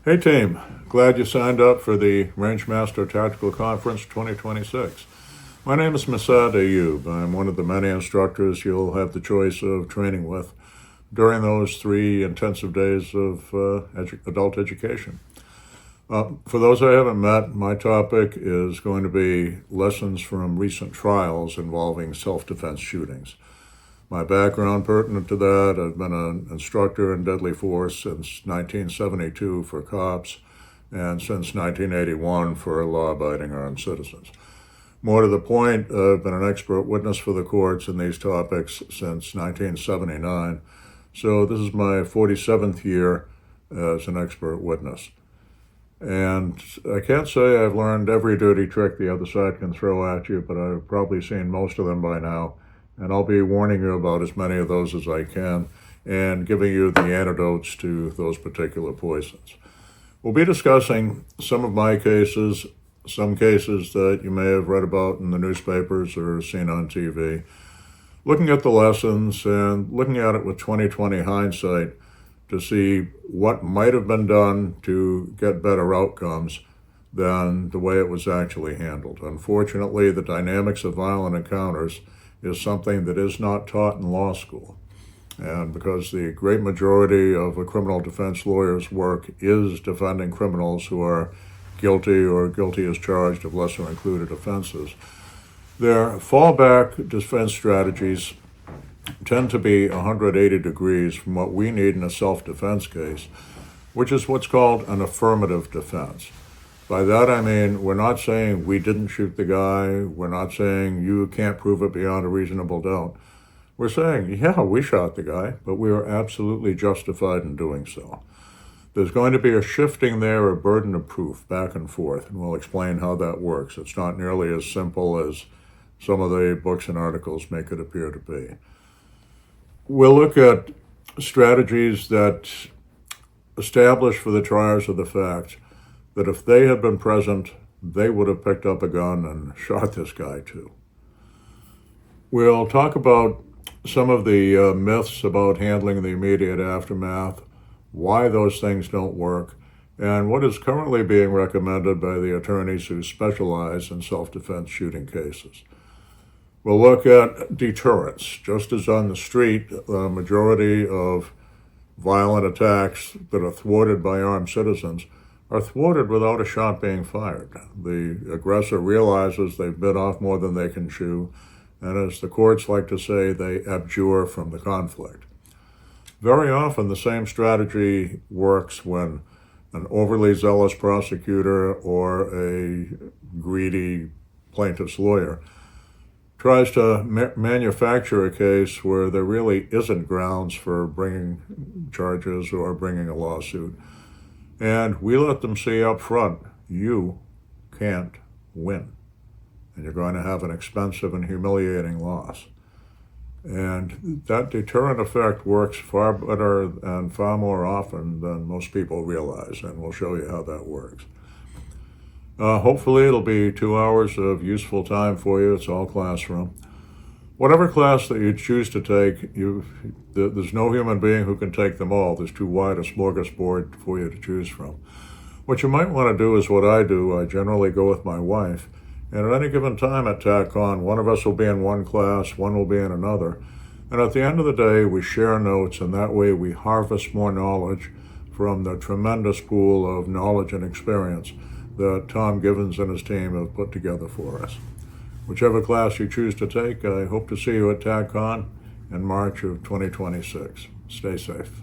Hey team, glad you signed up for the Rangemaster Tactical Conference 2026. My name is Masad Ayoob. I'm one of the many instructors you'll have the choice of training with during those 3 intensive days of adult education. For those I haven't met, my topic is going to be lessons from recent trials involving self-defense shootings. My background pertinent to that, I've been an instructor in deadly force since 1972 for cops and since 1981 for law-abiding armed citizens. More to the point, I've been an expert witness for the courts in these topics since 1979, so this is my 47th year as an expert witness. And I can't say I've learned every dirty trick the other side can throw at you, but I've probably seen most of them by now. And I'll be warning you about as many of those as I can and giving you the antidotes to those particular poisons. We'll be discussing some of my cases, some cases that you may have read about in the newspapers or seen on TV, looking at the lessons and looking at it with 20/20 hindsight to see what might have been done to get better outcomes than the way it was actually handled. Unfortunately, the dynamics of violent encounters is something that is not taught in law school. And because the great majority of a criminal defense lawyer's work is defending criminals who are guilty or guilty as charged of lesser included offenses, their fallback defense strategies tend to be 180 degrees from what we need in a self-defense case, which is what's called an affirmative defense. By that I mean, we're not saying we didn't shoot the guy, we're not saying you can't prove it beyond a reasonable doubt. We're saying, yeah, we shot the guy, but we are absolutely justified in doing so. There's going to be a shifting there, a burden of proof back and forth, and we'll explain how that works. It's not nearly as simple as some of the books and articles make it appear to be. We'll look at strategies that establish for the triers of the facts that if they had been present, they would have picked up a gun and shot this guy too. We'll talk about some of the myths about handling the immediate aftermath, why those things don't work, and what is currently being recommended by the attorneys who specialize in self-defense shooting cases. We'll look at deterrence. Just as on the street, the majority of violent attacks that are thwarted by armed citizens are thwarted without a shot being fired. The aggressor realizes they've bit off more than they can chew, and as the courts like to say, they abjure from the conflict. Very often the same strategy works when an overly zealous prosecutor or a greedy plaintiff's lawyer tries to manufacture a case where there really isn't grounds for bringing charges or bringing a lawsuit. And we let them see up front, you can't win. And you're going to have an expensive and humiliating loss. And that deterrent effect works far better and far more often than most people realize, and we'll show you how that works. Hopefully it'll be 2 hours of useful time for you. It's all classroom. Whatever class that you choose to take, there's no human being who can take them all. There's too wide a smorgasbord for you to choose from. What you might want to do is what I do. I generally go with my wife, and at any given time at TACCON, one of us will be in one class, one will be in another. And at the end of the day, we share notes, and that way we harvest more knowledge from the tremendous pool of knowledge and experience that Tom Givens and his team have put together for us. Whichever class you choose to take, I hope to see you at TACCON in March of 2026. Stay safe.